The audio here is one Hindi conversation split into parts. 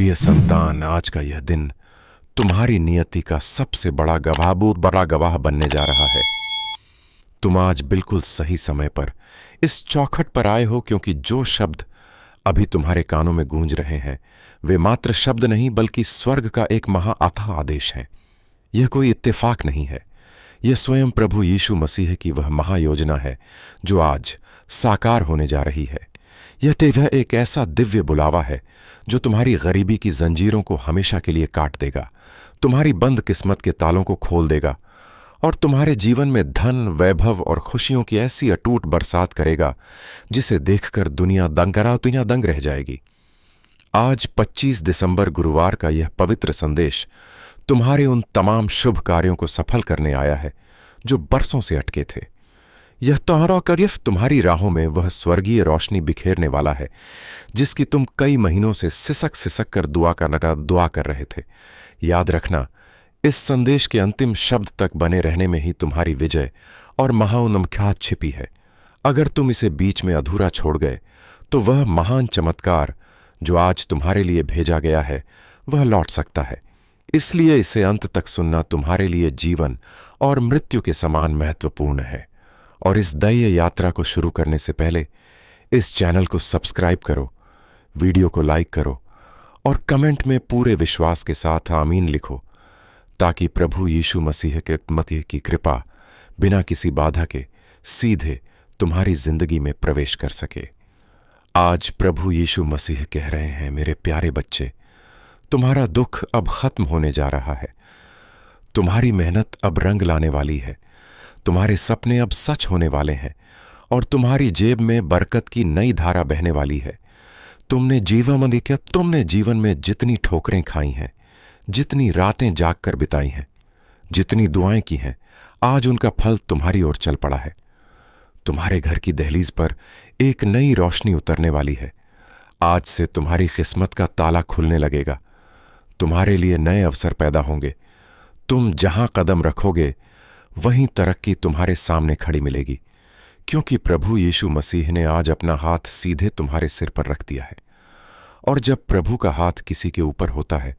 प्रिय संतान, आज का यह दिन तुम्हारी नियति का सबसे बड़ा गवाह बनने जा रहा है। तुम आज बिल्कुल सही समय पर इस चौखट पर आए हो, क्योंकि जो शब्द अभी तुम्हारे कानों में गूंज रहे हैं वे मात्र शब्द नहीं बल्कि स्वर्ग का एक महाअथाह आदेश है। यह कोई इत्तेफाक नहीं है, यह स्वयं प्रभु यीशु मसीह की वह महायोजना है जो आज साकार होने जा रही है। यह एक ऐसा दिव्य बुलावा है जो तुम्हारी गरीबी की जंजीरों को हमेशा के लिए काट देगा, तुम्हारी बंद किस्मत के तालों को खोल देगा और तुम्हारे जीवन में धन, वैभव और खुशियों की ऐसी अटूट बरसात करेगा जिसे देखकर दुनिया दंग रह जाएगी। आज 25 दिसंबर गुरुवार का यह पवित्र संदेश तुम्हारे उन तमाम शुभ कार्यों को सफल करने आया है जो बरसों से अटके थे। यह तुम्हारा करियफ तुम्हारी राहों में वह स्वर्गीय रोशनी बिखेरने वाला है जिसकी तुम कई महीनों से सिसक कर दुआ कर रहे थे। याद रखना, इस संदेश के अंतिम शब्द तक बने रहने में ही तुम्हारी विजय और महाउन्मख्यात छिपी है। अगर तुम इसे बीच में अधूरा छोड़ गए तो वह महान चमत्कार जो आज तुम्हारे लिए भेजा गया है वह लौट सकता है। इसलिए इसे अंत तक सुनना तुम्हारे लिए जीवन और मृत्यु के समान महत्वपूर्ण है। और इस दैय यात्रा को शुरू करने से पहले इस चैनल को सब्सक्राइब करो, वीडियो को लाइक करो और कमेंट में पूरे विश्वास के साथ आमीन लिखो, ताकि प्रभु यीशु मसीह की कृपा बिना किसी बाधा के सीधे तुम्हारी जिंदगी में प्रवेश कर सके। आज प्रभु यीशु मसीह कह रहे हैं, मेरे प्यारे बच्चे, तुम्हारा दुख अब खत्म होने जा रहा है, तुम्हारी मेहनत अब रंग लाने वाली है, तुम्हारे सपने अब सच होने वाले हैं और तुम्हारी जेब में बरकत की नई धारा बहने वाली है। तुमने जीवन में जितनी ठोकरें खाई हैं, जितनी रातें जाग कर बिताई हैं, जितनी दुआएं की हैं, आज उनका फल तुम्हारी ओर चल पड़ा है। तुम्हारे घर की दहलीज पर एक नई रोशनी उतरने वाली है। आज से तुम्हारी किस्मत का ताला खुलने लगेगा, तुम्हारे लिए नए अवसर पैदा होंगे। तुम जहां कदम रखोगे वहीं तरक्की तुम्हारे सामने खड़ी मिलेगी, क्योंकि प्रभु यीशु मसीह ने आज अपना हाथ सीधे तुम्हारे सिर पर रख दिया है। और जब प्रभु का हाथ किसी के ऊपर होता है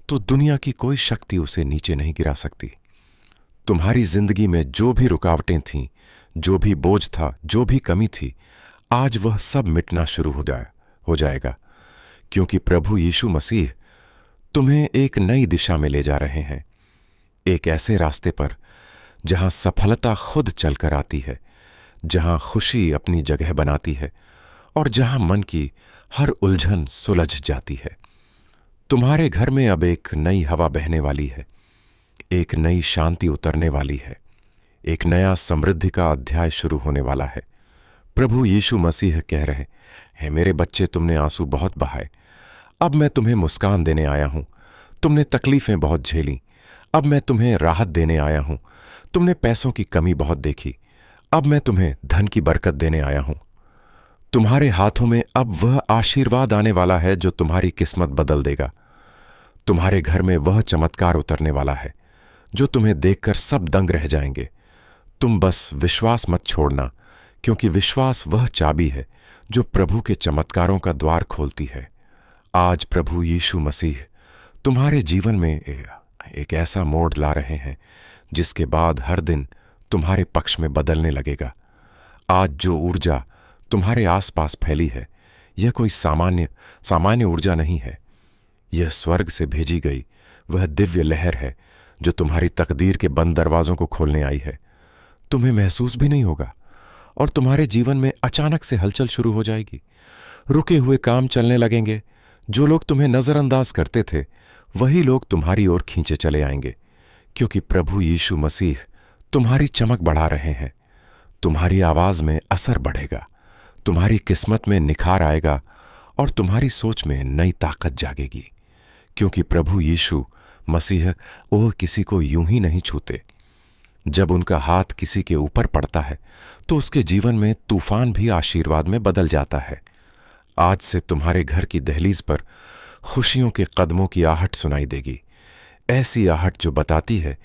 तो दुनिया की कोई शक्ति उसे नीचे नहीं गिरा सकती। तुम्हारी जिंदगी में जो भी रुकावटें थीं, जो भी बोझ था, जो भी कमी थी, आज वह सब मिटना शुरू हो जाएगा, क्योंकि प्रभु यीशु मसीह तुम्हें एक नई दिशा में ले जा रहे हैं, एक ऐसे रास्ते पर जहां सफलता खुद चलकर आती है, जहां खुशी अपनी जगह बनाती है और जहां मन की हर उलझन सुलझ जाती है। तुम्हारे घर में अब एक नई हवा बहने वाली है, एक नई शांति उतरने वाली है, एक नया समृद्धि का अध्याय शुरू होने वाला है। प्रभु यीशु मसीह कह रहे हैं, मेरे बच्चे, तुमने आंसू बहुत बहाए, अब मैं तुम्हें मुस्कान देने आया हूं। तुमने तकलीफें बहुत झेली, अब मैं तुम्हें राहत देने आया हूं। तुमने पैसों की कमी बहुत देखी, अब मैं तुम्हें धन की बरकत देने आया हूं। तुम्हारे हाथों में अब वह आशीर्वाद आने वाला है जो तुम्हारी किस्मत बदल देगा। तुम्हारे घर में वह चमत्कार उतरने वाला है जो तुम्हें देखकर सब दंग रह जाएंगे। तुम बस विश्वास मत छोड़ना, क्योंकि विश्वास वह चाबी है जो प्रभु के चमत्कारों का द्वार खोलती है। आज प्रभु यीशु मसीह तुम्हारे जीवन में एक ऐसा मोड़ ला रहे हैं जिसके बाद हर दिन तुम्हारे पक्ष में बदलने लगेगा। आज जो ऊर्जा तुम्हारे आसपास फैली है, यह कोई सामान्य ऊर्जा नहीं है। यह स्वर्ग से भेजी गई वह दिव्य लहर है जो तुम्हारी तकदीर के बंद दरवाजों को खोलने आई है। तुम्हें महसूस भी नहीं होगा और तुम्हारे जीवन में अचानक से हलचल शुरू हो जाएगी। रुके हुए काम चलने लगेंगे। जो लोग तुम्हें नजरअंदाज करते थे वही लोग तुम्हारी ओर खींचे चले आएंगे, क्योंकि प्रभु यीशु मसीह तुम्हारी चमक बढ़ा रहे हैं। तुम्हारी आवाज में असर बढ़ेगा, तुम्हारी किस्मत में निखार आएगा और तुम्हारी सोच में नई ताकत जागेगी, क्योंकि प्रभु यीशु मसीह वो किसी को यूं ही नहीं छूते। जब उनका हाथ किसी के ऊपर पड़ता है तो उसके जीवन में तूफान भी आशीर्वाद में बदल जाता है। आज से तुम्हारे घर की दहलीज पर खुशियों के कदमों की आहट सुनाई देगी, ऐसी आहट जो बताती है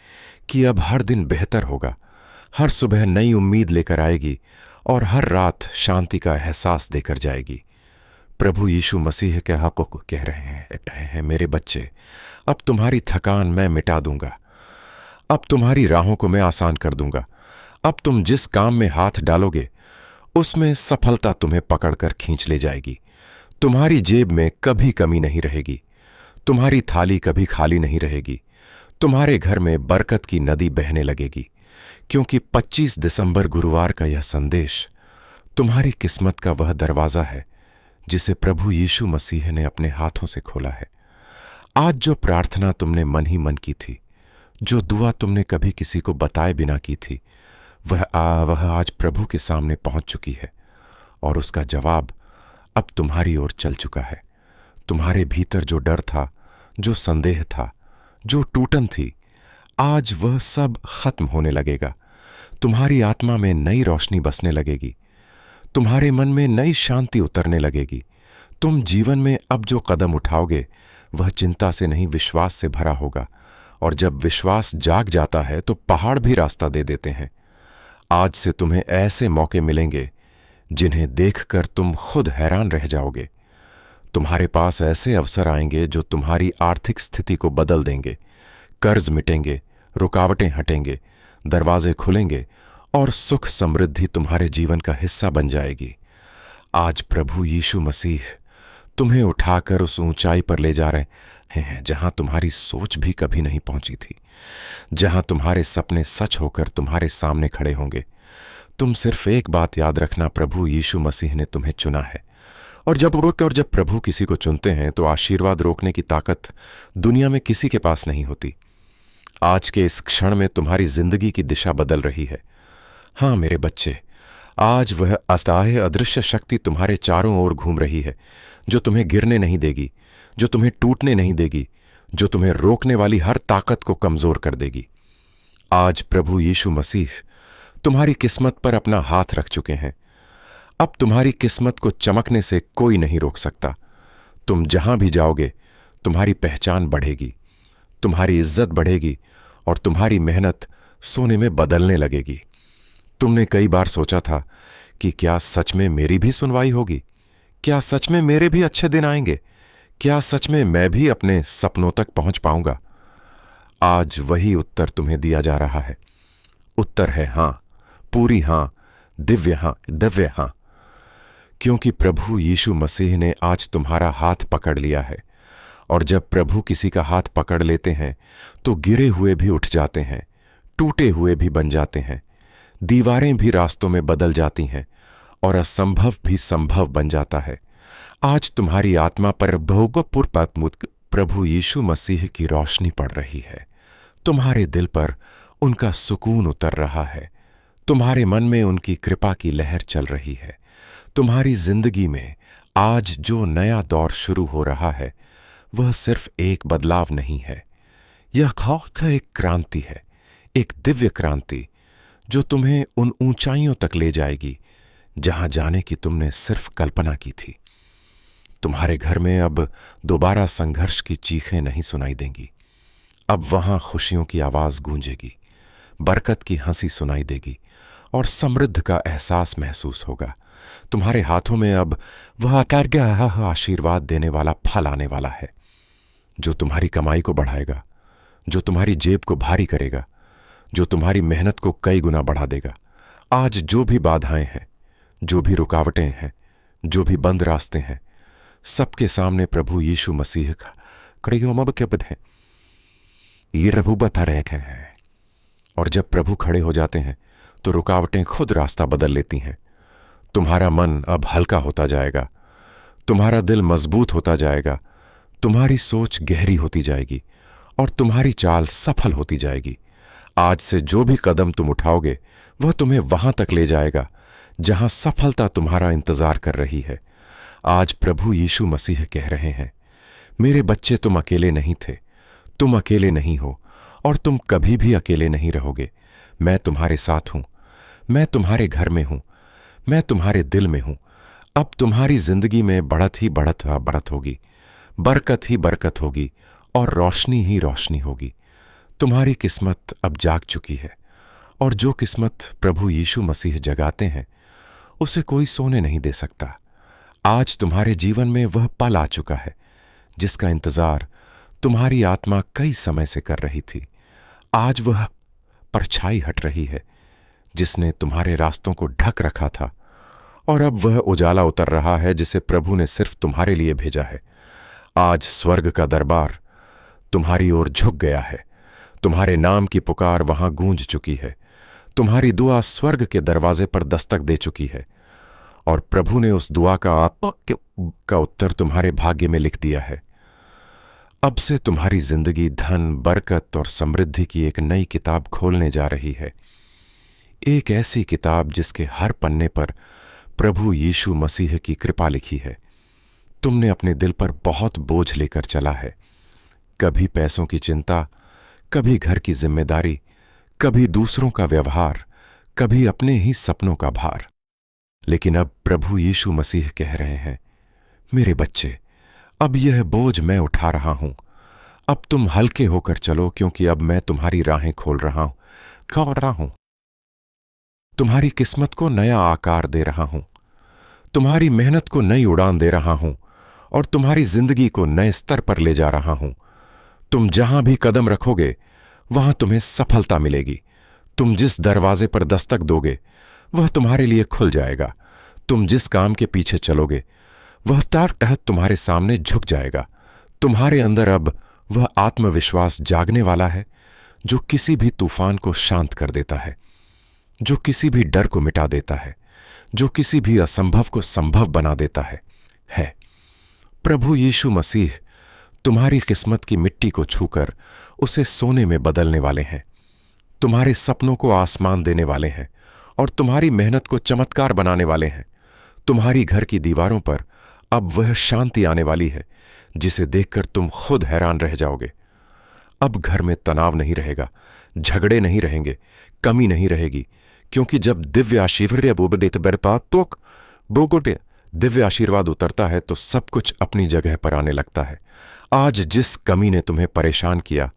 कि अब हर दिन बेहतर होगा, हर सुबह नई उम्मीद लेकर आएगी और हर रात शांति का एहसास देकर जाएगी। प्रभु यीशु मसीह के हक को कह रहे हैं, मेरे बच्चे, अब तुम्हारी थकान मैं मिटा दूंगा। अब तुम्हारी राहों को मैं आसान कर दूंगा। अब तुम जिस काम में हाथ डालोगे उसमें सफलता तुम्हें पकड़कर खींच ले जाएगी। तुम्हारी जेब में कभी कमी नहीं रहेगी। तुम्हारी थाली कभी खाली नहीं रहेगी। तुम्हारे घर में बरकत की नदी बहने लगेगी, क्योंकि 25 दिसंबर गुरुवार का यह संदेश तुम्हारी किस्मत का वह दरवाजा है जिसे प्रभु यीशु मसीह ने अपने हाथों से खोला है। आज जो प्रार्थना तुमने मन ही मन की थी, जो दुआ तुमने कभी किसी को बताए बिना की थी, वह आज प्रभु के सामने पहुंच चुकी है और उसका जवाब अब तुम्हारी ओर चल चुका है। तुम्हारे भीतर जो डर था, जो संदेह था, जो टूटन थी, आज वह सब खत्म होने लगेगा। तुम्हारी आत्मा में नई रोशनी बसने लगेगी। तुम्हारे मन में नई शांति उतरने लगेगी। तुम जीवन में अब जो कदम उठाओगे वह चिंता से नहीं, विश्वास से भरा होगा। और जब विश्वास जाग जाता है तो पहाड़ भी रास्ता दे देते हैं। आज से तुम्हें ऐसे मौके मिलेंगे जिन्हें देखकर तुम खुद हैरान रह जाओगे। तुम्हारे पास ऐसे अवसर आएंगे जो तुम्हारी आर्थिक स्थिति को बदल देंगे। कर्ज मिटेंगे, रुकावटें हटेंगे, दरवाजे खुलेंगे और सुख समृद्धि तुम्हारे जीवन का हिस्सा बन जाएगी। आज प्रभु यीशु मसीह तुम्हें उठाकर उस ऊंचाई पर ले जा रहे हैं जहां तुम्हारी सोच भी कभी नहीं पहुंची थी, जहां तुम्हारे सपने सच होकर तुम्हारे सामने खड़े होंगे। तुम सिर्फ एक बात याद रखना, प्रभु यीशु मसीह ने तुम्हें चुना है। और जब प्रभु किसी को चुनते हैं तो आशीर्वाद रोकने की ताकत दुनिया में किसी के पास नहीं होती। आज के इस क्षण में तुम्हारी जिंदगी की दिशा बदल रही है। हाँ मेरे बच्चे, आज वह असहाय अदृश्य शक्ति तुम्हारे चारों ओर घूम रही है, जो तुम्हें गिरने नहीं देगी, जो तुम्हें टूटने नहीं देगी, जो तुम्हें रोकने वाली हर ताकत को कमजोर कर देगी। आज प्रभु यीशु मसीह तुम्हारी किस्मत पर अपना हाथ रख चुके हैं। अब तुम्हारी किस्मत को चमकने से कोई नहीं रोक सकता। तुम जहां भी जाओगे तुम्हारी पहचान बढ़ेगी, तुम्हारी इज्जत बढ़ेगी और तुम्हारी मेहनत सोने में बदलने लगेगी। तुमने कई बार सोचा था कि क्या सच में मेरी भी सुनवाई होगी? क्या सच में मेरे भी अच्छे दिन आएंगे? क्या सच में मैं भी अपने सपनों तक पहुंच पाऊंगा? आज वही उत्तर तुम्हें दिया जा रहा है। उत्तर है हां, पूरी हां, दिव्य हां, क्योंकि प्रभु यीशु मसीह ने आज तुम्हारा हाथ पकड़ लिया है। और जब प्रभु किसी का हाथ पकड़ लेते हैं तो गिरे हुए भी उठ जाते हैं, टूटे हुए भी बन जाते हैं, दीवारें भी रास्तों में बदल जाती हैं और असंभव भी संभव बन जाता है। आज तुम्हारी आत्मा पर प्रभु यीशु मसीह की रोशनी पड़ रही है। तुम्हारे दिल पर उनका सुकून उतर रहा है। तुम्हारे मन में उनकी कृपा की लहर चल रही है। तुम्हारी जिंदगी में आज जो नया दौर शुरू हो रहा है वह सिर्फ एक बदलाव नहीं है, यह का एक क्रांति है, एक दिव्य क्रांति जो तुम्हें उन ऊंचाइयों तक ले जाएगी जहां जाने की तुमने सिर्फ कल्पना की थी। तुम्हारे घर में अब दोबारा संघर्ष की चीखें नहीं सुनाई देंगी। अब वहां खुशियों की आवाज गूंजेगी, बरकत की हंसी सुनाई देगी और समृद्ध का एहसास महसूस होगा। तुम्हारे हाथों में अब वह आशीर्वाद देने वाला फल आने वाला है, जो तुम्हारी कमाई को बढ़ाएगा, जो तुम्हारी जेब को भारी करेगा, जो तुम्हारी मेहनत को कई गुना बढ़ा देगा। आज जो भी बाधाएं हैं, जो भी रुकावटें हैं, जो भी बंद रास्ते हैं, सबके सामने प्रभु यीशु मसीह का है, ये प्रभु बता रहे हैं। और जब प्रभु खड़े हो जाते हैं तो रुकावटें खुद रास्ता बदल लेती हैं। तुम्हारा मन अब हल्का होता जाएगा, तुम्हारा दिल मजबूत होता जाएगा, तुम्हारी सोच गहरी होती जाएगी और तुम्हारी चाल सफल होती जाएगी। आज से जो भी कदम तुम उठाओगे वह तुम्हें वहां तक ले जाएगा जहां सफलता तुम्हारा इंतजार कर रही है। आज प्रभु यीशु मसीह कह रहे हैं, मेरे बच्चे, तुम अकेले नहीं थे, तुम अकेले नहीं हो और तुम कभी भी अकेले नहीं रहोगे। मैं तुम्हारे साथ हूं, मैं तुम्हारे घर में हूं, मैं तुम्हारे दिल में हूं। अब तुम्हारी जिंदगी में बढ़त ही बढ़त होगी, बरकत ही बरकत होगी और रोशनी ही रोशनी होगी। तुम्हारी किस्मत अब जाग चुकी है और जो किस्मत प्रभु यीशु मसीह जगाते हैं उसे कोई सोने नहीं दे सकता। आज तुम्हारे जीवन में वह पल आ चुका है जिसका इंतजार तुम्हारी आत्मा कई समय से कर रही थी। आज वह परछाई हट रही है जिसने तुम्हारे रास्तों को ढक रखा था, और अब वह उजाला उतर रहा है जिसे प्रभु ने सिर्फ तुम्हारे लिए भेजा है। आज स्वर्ग का दरबार तुम्हारी ओर झुक गया है। तुम्हारे नाम की पुकार वहां गूंज चुकी है। तुम्हारी दुआ स्वर्ग के दरवाजे पर दस्तक दे चुकी है, और प्रभु ने उस दुआ का उत्तर तुम्हारे भाग्य में लिख दिया है। अब से तुम्हारी जिंदगी धन, बरकत और समृद्धि की एक नई किताब खोलने जा रही है। एक ऐसी किताब जिसके हर पन्ने पर प्रभु यीशु मसीह की कृपा लिखी है। तुमने अपने दिल पर बहुत बोझ लेकर चला है, कभी पैसों की चिंता, कभी घर की जिम्मेदारी, कभी दूसरों का व्यवहार, कभी अपने ही सपनों का भार। लेकिन अब प्रभु यीशु मसीह कह रहे हैं, मेरे बच्चे, अब यह बोझ मैं उठा रहा हूं। अब तुम हल्के होकर चलो, क्योंकि अब मैं तुम्हारी राहें खोल रहा हूं। तुम्हारी किस्मत को नया आकार दे रहा हूं, तुम्हारी मेहनत को नई उड़ान दे रहा हूं, और तुम्हारी जिंदगी को नए स्तर पर ले जा रहा हूं। तुम जहां भी कदम रखोगे वहां तुम्हें सफलता मिलेगी। तुम जिस दरवाजे पर दस्तक दोगे वह तुम्हारे लिए खुल जाएगा। तुम जिस काम के पीछे चलोगे वह तहत तुम्हारे सामने झुक जाएगा। तुम्हारे अंदर अब वह आत्मविश्वास जागने वाला है जो किसी भी तूफान को शांत कर देता है, जो किसी भी डर को मिटा देता है, जो किसी भी असंभव को संभव बना देता है। प्रभु यीशु मसीह तुम्हारी किस्मत की मिट्टी को छूकर उसे सोने में बदलने वाले हैं। तुम्हारे सपनों को आसमान देने वाले हैं, और तुम्हारी मेहनत को चमत्कार बनाने वाले हैं। तुम्हारी घर की दीवारों पर अब वह शांति आने वाली है जिसे देखकर तुम खुद हैरान रह जाओगे। अब घर में तनाव नहीं रहेगा, झगड़े नहीं रहेंगे, कमी नहीं रहेगी, क्योंकि जब दिव्य आशीर्वाद उतरता है तो सब कुछ अपनी जगह पर आने लगता है। आज जिस कमी ने तुम्हें परेशान किया,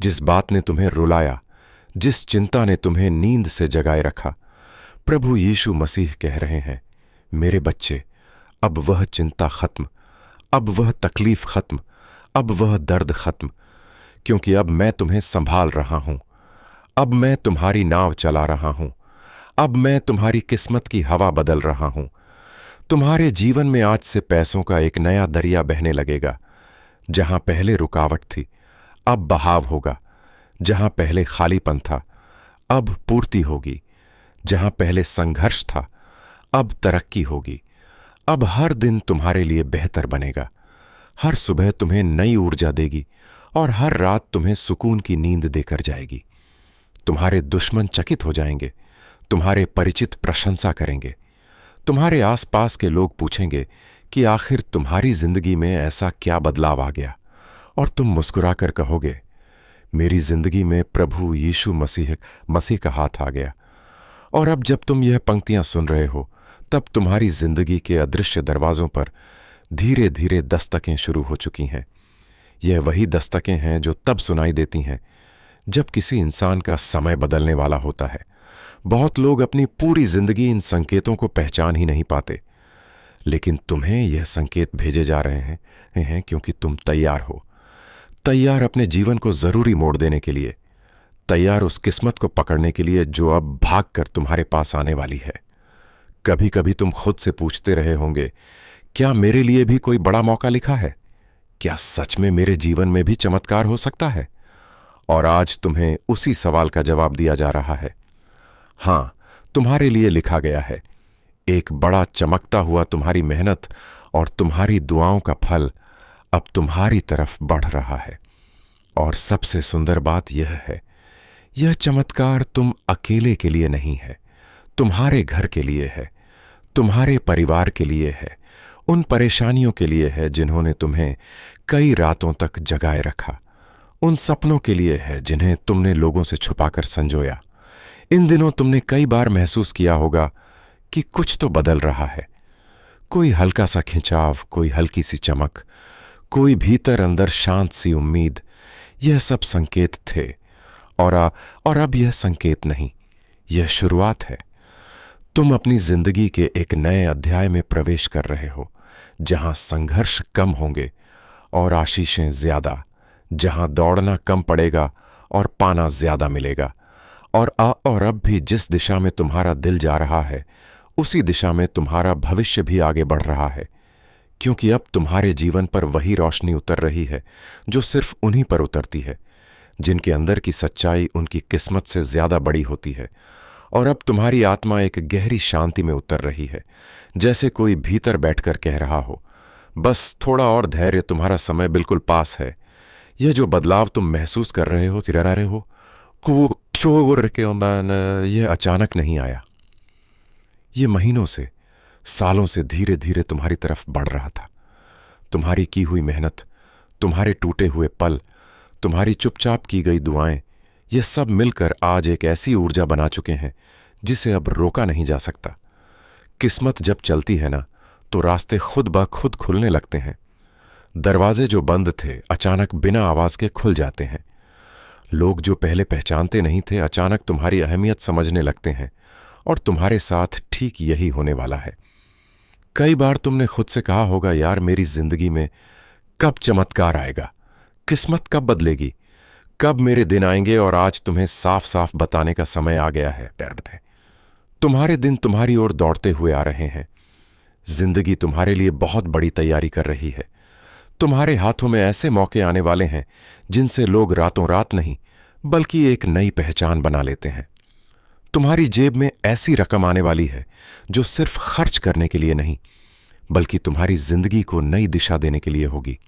जिस बात ने तुम्हें रुलाया, जिस चिंता ने तुम्हें नींद से जगाए रखा, प्रभु यीशु मसीह कह रहे हैं, मेरे बच्चे, अब वह चिंता खत्म, अब वह तकलीफ खत्म, अब वह दर्द खत्म, क्योंकि अब मैं तुम्हें संभाल रहा हूं। अब मैं तुम्हारी नाव चला रहा हूं। अब मैं तुम्हारी किस्मत की हवा बदल रहा हूं। तुम्हारे जीवन में आज से पैसों का एक नया दरिया बहने लगेगा। जहां पहले रुकावट थी अब बहाव होगा। जहां पहले खालीपन था अब पूर्ति होगी। जहां पहले संघर्ष था अब तरक्की होगी। अब हर दिन तुम्हारे लिए बेहतर बनेगा। हर सुबह तुम्हें नई ऊर्जा देगी, और हर रात तुम्हें सुकून की नींद देकर जाएगी। तुम्हारे दुश्मन चकित हो जाएंगे, तुम्हारे परिचित प्रशंसा करेंगे। तुम्हारे आसपास के लोग पूछेंगे कि आखिर तुम्हारी जिंदगी में ऐसा क्या बदलाव आ गया, और तुम मुस्कुराकर कहोगे, मेरी जिंदगी में प्रभु यीशु मसीह का हाथ आ गया। और अब जब तुम यह पंक्तियां सुन रहे हो, तब तुम्हारी जिंदगी के अदृश्य दरवाजों पर धीरे धीरे दस्तकें शुरू हो चुकी हैं। यह वही दस्तकें हैं जो तब सुनाई देती हैं जब किसी इंसान का समय बदलने वाला होता है। बहुत लोग अपनी पूरी जिंदगी इन संकेतों को पहचान ही नहीं पाते, लेकिन तुम्हें यह संकेत भेजे जा रहे हैं क्योंकि तुम तैयार हो। तैयार अपने जीवन को जरूरी मोड़ देने के लिए, तैयार उस किस्मत को पकड़ने के लिए जो अब भागकर तुम्हारे पास आने वाली है। कभी कभी तुम खुद से पूछते रहे होंगे, क्या मेरे लिए भी कोई बड़ा मौका लिखा है? क्या सच में मेरे जीवन में भी चमत्कार हो सकता है? और आज तुम्हें उसी सवाल का जवाब दिया जा रहा है। हां, तुम्हारे लिए लिखा गया है। एक बड़ा चमकता हुआ तुम्हारी मेहनत और तुम्हारी दुआओं का फल अब तुम्हारी तरफ बढ़ रहा है। और सबसे सुंदर बात यह है, यह चमत्कार तुम अकेले के लिए नहीं है, तुम्हारे घर के लिए है, तुम्हारे परिवार के लिए है, उन परेशानियों के लिए है जिन्होंने तुम्हें कई रातों तक जगाए रखा, उन सपनों के लिए है जिन्हें तुमने लोगों से छुपाकर संजोया। इन दिनों तुमने कई बार महसूस किया होगा कि कुछ तो बदल रहा है। कोई हल्का सा खिंचाव, कोई हल्की सी चमक, कोई भीतर अंदर शांत सी उम्मीद। यह सब संकेत थे, और अब यह संकेत नहीं, यह शुरुआत है। तुम अपनी जिंदगी के एक नए अध्याय में प्रवेश कर रहे हो, जहां संघर्ष कम होंगे और आशीषें ज्यादा, जहां दौड़ना कम पड़ेगा और पाना ज्यादा मिलेगा। और अब भी जिस दिशा में तुम्हारा दिल जा रहा है, उसी दिशा में तुम्हारा भविष्य भी आगे बढ़ रहा है, क्योंकि अब तुम्हारे जीवन पर वही रोशनी उतर रही है जो सिर्फ उन्हीं पर उतरती है जिनके अंदर की सच्चाई उनकी किस्मत से ज्यादा बड़ी होती है। और अब तुम्हारी आत्मा एक गहरी शांति में उतर रही है, जैसे कोई भीतर बैठकर कह रहा हो, बस थोड़ा और धैर्य, तुम्हारा समय बिल्कुल पास है। यह जो बदलाव तुम महसूस कर रहे हो, चिरा रहे हो, यह अचानक नहीं आया। ये महीनों से, सालों से धीरे धीरे तुम्हारी तरफ बढ़ रहा था। तुम्हारी की हुई मेहनत, तुम्हारे टूटे हुए पल, तुम्हारी चुपचाप की गई दुआएं, ये सब मिलकर आज एक ऐसी ऊर्जा बना चुके हैं जिसे अब रोका नहीं जा सकता। किस्मत जब चलती है ना, तो रास्ते खुद ब खुद खुलने लगते हैं। दरवाजे जो बंद थे अचानक बिना आवाज के खुल जाते हैं। लोग जो पहले पहचानते नहीं थे अचानक तुम्हारी अहमियत समझने लगते हैं। और तुम्हारे साथ ठीक यही होने वाला है। कई बार तुमने खुद से कहा होगा, यार मेरी जिंदगी में कब चमत्कार आएगा, किस्मत कब बदलेगी, कब मेरे दिन आएंगे। और आज तुम्हें साफ साफ बताने का समय आ गया है। तुम्हारे दिन तुम्हारी ओर दौड़ते हुए आ रहे हैं। जिंदगी तुम्हारे लिए बहुत बड़ी तैयारी कर रही है। तुम्हारे हाथों में ऐसे मौके आने वाले हैं जिनसे लोग रातों रात नहीं, बल्कि एक नई पहचान बना लेते हैं। तुम्हारी जेब में ऐसी रकम आने वाली है जो सिर्फ खर्च करने के लिए नहीं, बल्कि तुम्हारी जिंदगी को नई दिशा देने के लिए होगी।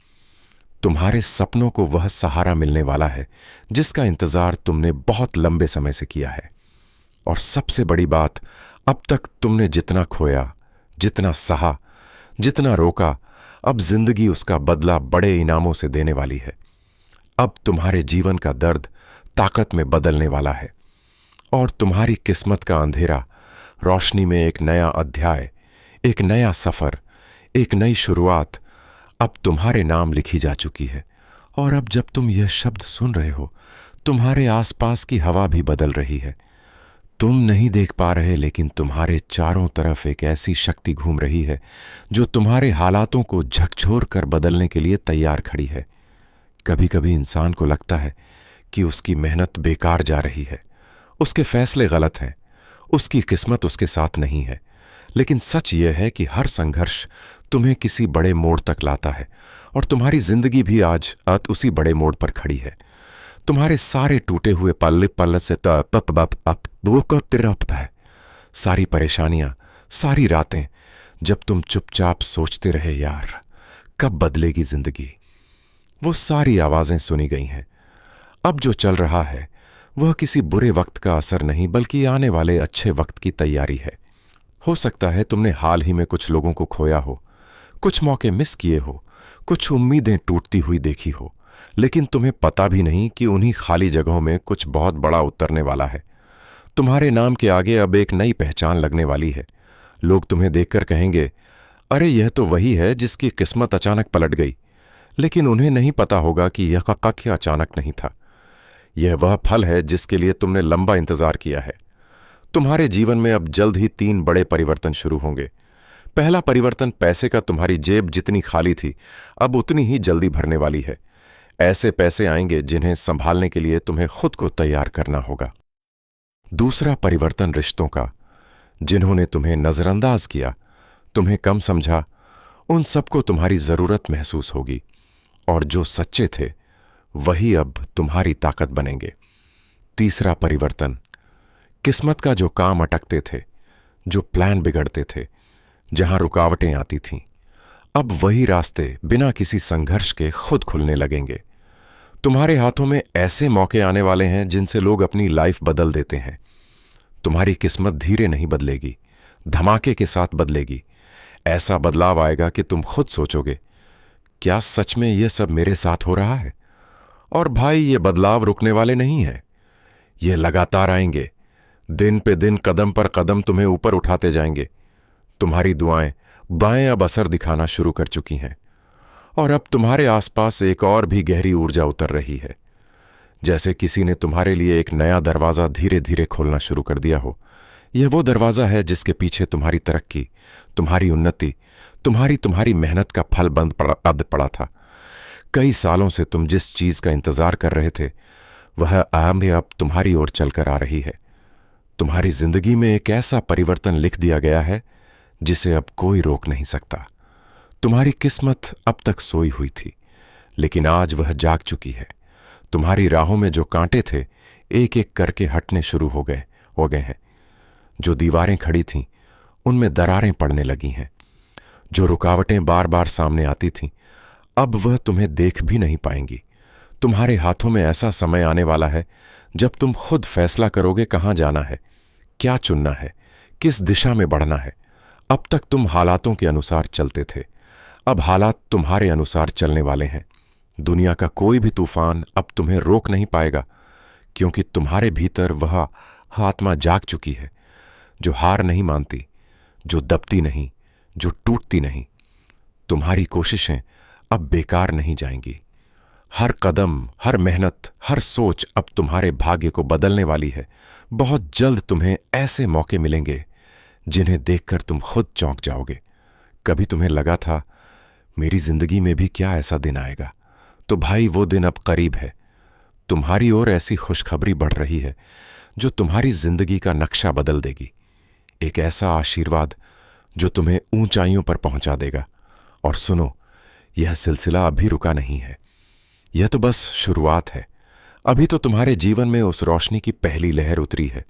तुम्हारे सपनों को वह सहारा मिलने वाला है जिसका इंतजार तुमने बहुत लंबे समय से किया है। और सबसे बड़ी बात, अब तक तुमने जितना खोया, जितना सहा, जितना रोका, अब जिंदगी उसका बदला बड़े इनामों से देने वाली है। अब तुम्हारे जीवन का दर्द ताकत में बदलने वाला है और तुम्हारी किस्मत का अंधेरा रोशनी में एक नया अध्याय, एक नया सफर, एक नई शुरुआत अब तुम्हारे नाम लिखी जा चुकी है। और अब जब तुम यह शब्द सुन रहे हो, तुम्हारे आसपास की हवा भी बदल रही है। तुम नहीं देख पा रहे, लेकिन तुम्हारे चारों तरफ एक ऐसी शक्ति घूम रही है जो तुम्हारे हालातों को झकझोर कर बदलने के लिए तैयार खड़ी है। कभी कभी इंसान को लगता है कि उसकी मेहनत बेकार जा रही है, उसके फैसले गलत हैं, उसकी किस्मत उसके साथ नहीं है। लेकिन सच यह है कि हर संघर्ष तुम्हें किसी बड़े मोड़ तक लाता है और तुम्हारी जिंदगी भी आज उसी बड़े मोड़ पर खड़ी है। तुम्हारे सारे टूटे हुए पल से है, सारी परेशानियां, सारी रातें जब तुम चुपचाप सोचते रहे, यार कब बदलेगी जिंदगी, वो सारी आवाजें सुनी गई हैं। अब जो चल रहा है वह किसी बुरे वक्त का असर नहीं, बल्कि आने वाले अच्छे वक्त की तैयारी है। हो सकता है तुमने हाल ही में कुछ लोगों को खोया हो, कुछ मौके मिस किए हो, कुछ उम्मीदें टूटती हुई देखी हो, लेकिन तुम्हें पता भी नहीं कि उन्हीं खाली जगहों में कुछ बहुत बड़ा उतरने वाला है। तुम्हारे नाम के आगे अब एक नई पहचान लगने वाली है। लोग तुम्हें देखकर कहेंगे, अरे यह तो वही है जिसकी किस्मत अचानक पलट गई। लेकिन उन्हें नहीं पता होगा कि यह वाकया अचानक नहीं था। यह वह फल है जिसके लिए तुमने लंबा इंतजार किया है। तुम्हारे जीवन में अब जल्द ही 3 बड़े परिवर्तन शुरू होंगे। पहला परिवर्तन पैसे का, तुम्हारी जेब जितनी खाली थी अब उतनी ही जल्दी भरने वाली है। ऐसे पैसे आएंगे जिन्हें संभालने के लिए तुम्हें खुद को तैयार करना होगा। दूसरा परिवर्तन रिश्तों का। जिन्होंने तुम्हें नजरअंदाज किया, तुम्हें कम समझा, उन सबको तुम्हारी जरूरत महसूस होगी और जो सच्चे थे वही अब तुम्हारी ताकत बनेंगे। तीसरा परिवर्तन, किस्मत का जो काम अटकते थे, जो प्लान बिगड़ते थे, जहां रुकावटें आती थीं, अब वही रास्ते बिना किसी संघर्ष के खुद खुलने लगेंगे। तुम्हारे हाथों में ऐसे मौके आने वाले हैं जिनसे लोग अपनी लाइफ बदल देते हैं। तुम्हारी किस्मत धीरे नहीं बदलेगी, धमाके के साथ बदलेगी। ऐसा बदलाव आएगा कि तुम खुद सोचोगे, क्या सच में यह सब मेरे साथ हो रहा है? और भाई, ये बदलाव रुकने वाले नहीं हैं, ये लगातार आएंगे। दिन पे दिन, कदम पर कदम तुम्हें ऊपर उठाते जाएंगे। तुम्हारी दुआएं बाएं अब असर दिखाना शुरू कर चुकी हैं और अब तुम्हारे आसपास एक और भी गहरी ऊर्जा उतर रही है, जैसे किसी ने तुम्हारे लिए एक नया दरवाजा धीरे धीरे खोलना शुरू कर दिया हो, यह वो दरवाज़ा है जिसके पीछे तुम्हारी तरक्की, तुम्हारी उन्नति, तुम्हारी मेहनत का फल बंद पड़ा था। कई सालों से तुम जिस चीज़ का इंतज़ार कर रहे थे वह अब तुम्हारी ओर चलकर आ रही है। तुम्हारी जिंदगी में एक ऐसा परिवर्तन लिख दिया गया है जिसे अब कोई रोक नहीं सकता। तुम्हारी किस्मत अब तक सोई हुई थी, लेकिन आज वह जाग चुकी है। तुम्हारी राहों में जो कांटे थे एक एक करके हटने शुरू हो गए हैं। जो दीवारें खड़ी थीं उनमें दरारें पड़ने लगी हैं। जो रुकावटें बार बार सामने आती थीं अब वह तुम्हें देख भी नहीं पाएंगी। तुम्हारे हाथों में ऐसा समय आने वाला है जब तुम खुद फैसला करोगे कहां जाना है, क्या चुनना है, किस दिशा में बढ़ना है। अब तक तुम हालातों के अनुसार चलते थे, अब हालात तुम्हारे अनुसार चलने वाले हैं। दुनिया का कोई भी तूफान अब तुम्हें रोक नहीं पाएगा, क्योंकि तुम्हारे भीतर वह आत्मा जाग चुकी है जो हार नहीं मानती, जो दबती नहीं, जो टूटती नहीं। तुम्हारी कोशिशें अब बेकार नहीं जाएंगी। हर कदम, हर मेहनत, हर सोच अब तुम्हारे भाग्य को बदलने वाली है। बहुत जल्द तुम्हें ऐसे मौके मिलेंगे जिन्हें देखकर तुम खुद चौंक जाओगे। कभी तुम्हें लगा था मेरी जिंदगी में भी क्या ऐसा दिन आएगा, तो भाई वो दिन अब करीब है। तुम्हारी ओर ऐसी खुशखबरी बढ़ रही है जो तुम्हारी जिंदगी का नक्शा बदल देगी। एक ऐसा आशीर्वाद जो तुम्हें ऊंचाइयों पर पहुंचा देगा। और सुनो, यह सिलसिला अभी रुका नहीं है, यह तो बस शुरुआत है। अभी तो तुम्हारे जीवन में उस रोशनी की पहली लहर उतरी है।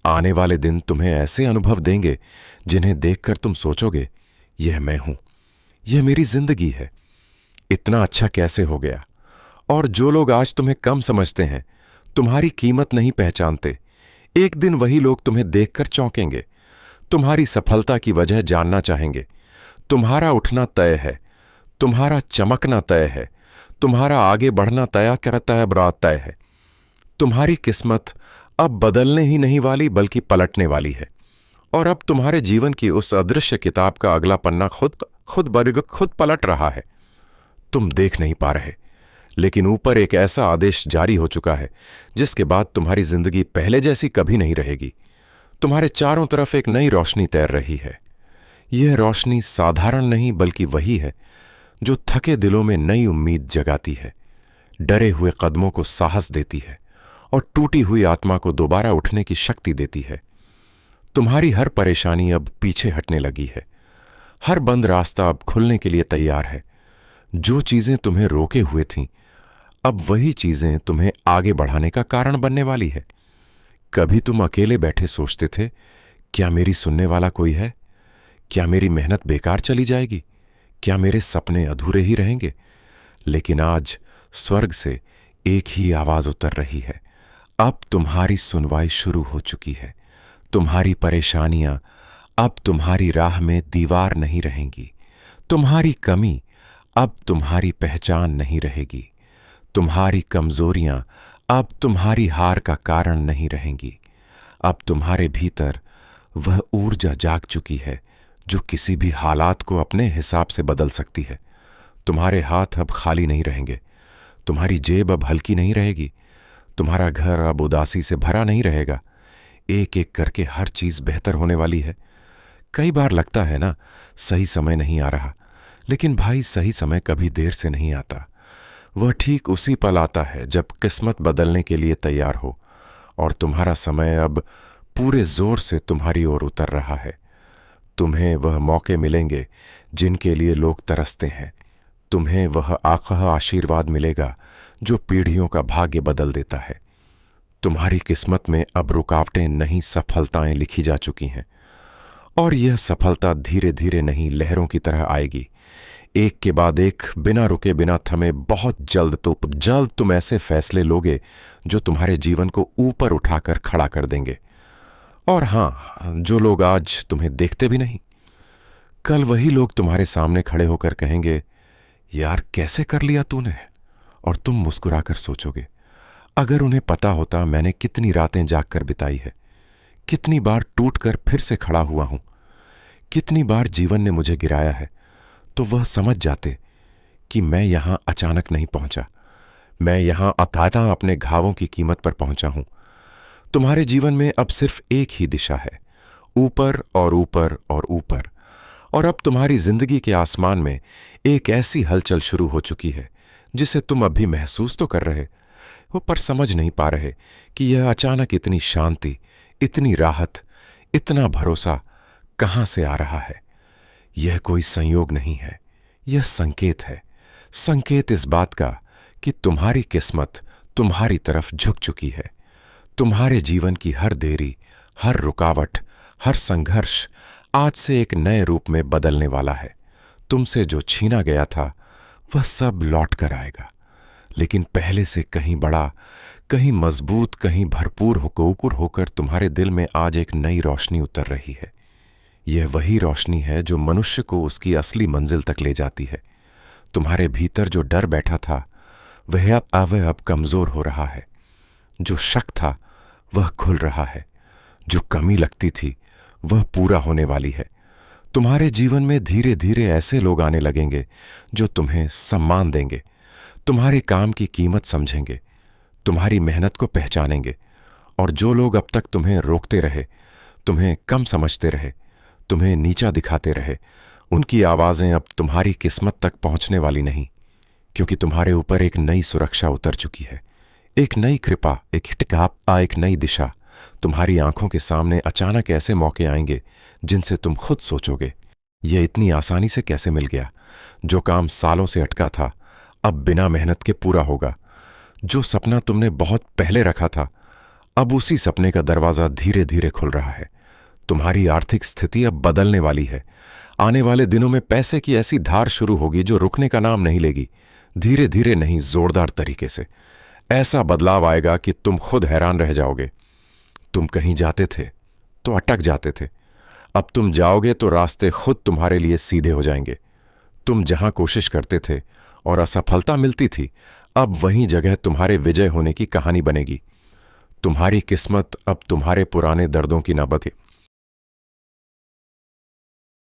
आने वाले दिन तुम्हें ऐसे अनुभव देंगे जिन्हें देखकर तुम सोचोगे, यह मैं हूं, यह मेरी जिंदगी है, इतना अच्छा कैसे हो गया। और जो लोग आज तुम्हें कम समझते हैं, तुम्हारी कीमत नहीं पहचानते, एक दिन वही लोग तुम्हें देखकर चौंकेंगे, तुम्हारी सफलता की वजह जानना चाहेंगे। तुम्हारा उठना तय है, तुम्हारा चमकना तय है, तुम्हारा आगे बढ़ना तय है। तुम्हारी किस्मत अब बदलने ही नहीं वाली बल्कि पलटने वाली है। और अब तुम्हारे जीवन की उस अदृश्य किताब का अगला पन्ना खुद पलट रहा है। तुम देख नहीं पा रहे, लेकिन ऊपर एक ऐसा आदेश जारी हो चुका है जिसके बाद तुम्हारी जिंदगी पहले जैसी कभी नहीं रहेगी। तुम्हारे चारों तरफ एक नई रोशनी तैर रही है। यह रोशनी साधारण नहीं बल्कि वही है जो थके दिलों में नई उम्मीद जगाती है, डरे हुए कदमों को साहस देती है और टूटी हुई आत्मा को दोबारा उठने की शक्ति देती है। तुम्हारी हर परेशानी अब पीछे हटने लगी है, हर बंद रास्ता अब खुलने के लिए तैयार है। जो चीजें तुम्हें रोके हुए थीं, अब वही चीजें तुम्हें आगे बढ़ाने का कारण बनने वाली है। कभी तुम अकेले बैठे सोचते थे, क्या मेरी सुनने वाला कोई है? क्या मेरी मेहनत बेकार चली जाएगी? क्या मेरे सपने अधूरे ही रहेंगे? लेकिन आज स्वर्ग से एक ही आवाज उतर रही है, अब तुम्हारी सुनवाई शुरू हो चुकी है। तुम्हारी परेशानियां अब तुम्हारी राह में दीवार नहीं रहेंगी। तुम्हारी कमी अब तुम्हारी पहचान नहीं रहेगी। तुम्हारी कमजोरियां अब तुम्हारी हार का कारण नहीं रहेंगी। अब तुम्हारे भीतर वह ऊर्जा जाग चुकी है जो किसी भी हालात को अपने हिसाब से बदल सकती है। तुम्हारे हाथ अब खाली नहीं रहेंगे, तुम्हारी जेब अब हल्की नहीं रहेगी, तुम्हारा घर अब उदासी से भरा नहीं रहेगा। एक एक करके हर चीज बेहतर होने वाली है। कई बार लगता है ना, सही समय नहीं आ रहा, लेकिन भाई सही समय कभी देर से नहीं आता। वह ठीक उसी पल आता है जब किस्मत बदलने के लिए तैयार हो, और तुम्हारा समय अब पूरे जोर से तुम्हारी ओर उतर रहा है। तुम्हें वह मौके मिलेंगे जिनके लिए लोग तरसते हैं। तुम्हें वह आशीर्वाद मिलेगा जो पीढ़ियों का भाग्य बदल देता है। तुम्हारी किस्मत में अब रुकावटें नहीं, सफलताएं लिखी जा चुकी हैं, और यह सफलता धीरे धीरे नहीं, लहरों की तरह आएगी, एक के बाद एक, बिना रुके बिना थमे। बहुत जल्द तुम ऐसे फैसले लोगे जो तुम्हारे जीवन को ऊपर उठाकर खड़ा कर देंगे। और हां, जो लोग आज तुम्हें देखते भी नहीं, कल वही लोग तुम्हारे सामने खड़े होकर कहेंगे, यार कैसे कर लिया तूने? और तुम मुस्कुराकर सोचोगे, अगर उन्हें पता होता मैंने कितनी रातें जागकर बिताई है, कितनी बार टूटकर फिर से खड़ा हुआ हूं, कितनी बार जीवन ने मुझे गिराया है, तो वह समझ जाते कि मैं यहां अचानक नहीं पहुंचा, मैं यहां अकायदा अपने घावों की कीमत पर पहुंचा हूं। तुम्हारे जीवन में अब सिर्फ एक ही दिशा है, ऊपर और ऊपर और ऊपर। और अब तुम्हारी जिंदगी के आसमान में एक ऐसी हलचल शुरू हो चुकी है जिसे तुम अभी महसूस तो कर रहे हो, पर समझ नहीं पा रहे कि यह अचानक इतनी शांति, इतनी राहत, इतना भरोसा कहां से आ रहा है। यह कोई संयोग नहीं है, यह संकेत है। संकेत इस बात का कि तुम्हारी किस्मत तुम्हारी तरफ झुक चुकी है। तुम्हारे जीवन की हर देरी, हर रुकावट, हर संघर्ष आज से एक नए रूप में बदलने वाला है। तुमसे जो छीना गया था वह सब लौट कर आएगा, लेकिन पहले से कहीं बड़ा, कहीं मजबूत, कहीं भरपूर होकर तुम्हारे दिल में आज एक नई रोशनी उतर रही है। यह वही रोशनी है जो मनुष्य को उसकी असली मंजिल तक ले जाती है। तुम्हारे भीतर जो डर बैठा था वह अब कमजोर हो रहा है। जो शक था वह खुल रहा है। जो कमी लगती थी वह पूरा होने वाली है। तुम्हारे जीवन में धीरे धीरे ऐसे लोग आने लगेंगे जो तुम्हें सम्मान देंगे, तुम्हारे काम की कीमत समझेंगे, तुम्हारी मेहनत को पहचानेंगे। और जो लोग अब तक तुम्हें रोकते रहे, तुम्हें कम समझते रहे, तुम्हें नीचा दिखाते रहे, उनकी आवाजें अब तुम्हारी किस्मत तक पहुंचने वाली नहीं, क्योंकि तुम्हारे ऊपर एक नई सुरक्षा उतर चुकी है। एक नई कृपा, एक नई दिशा। तुम्हारी आंखों के सामने अचानक ऐसे मौके आएंगे जिनसे तुम खुद सोचोगे, यह इतनी आसानी से कैसे मिल गया। जो काम सालों से अटका था अब बिना मेहनत के पूरा होगा। जो सपना तुमने बहुत पहले रखा था अब उसी सपने का दरवाजा धीरे धीरे खुल रहा है। तुम्हारी आर्थिक स्थिति अब बदलने वाली है। आने वाले दिनों में पैसे की ऐसी धार शुरू होगी जो रुकने का नाम नहीं लेगी। धीरे धीरे नहीं, जोरदार तरीके से। ऐसा बदलाव आएगा कि तुम खुद हैरान रह जाओगे। तुम कहीं जाते थे तो अटक जाते थे, अब तुम जाओगे तो रास्ते खुद तुम्हारे लिए सीधे हो जाएंगे। तुम जहां कोशिश करते थे और असफलता मिलती थी, अब वहीं जगह तुम्हारे विजय होने की कहानी बनेगी। तुम्हारी किस्मत अब तुम्हारे पुराने दर्दों की न बचे,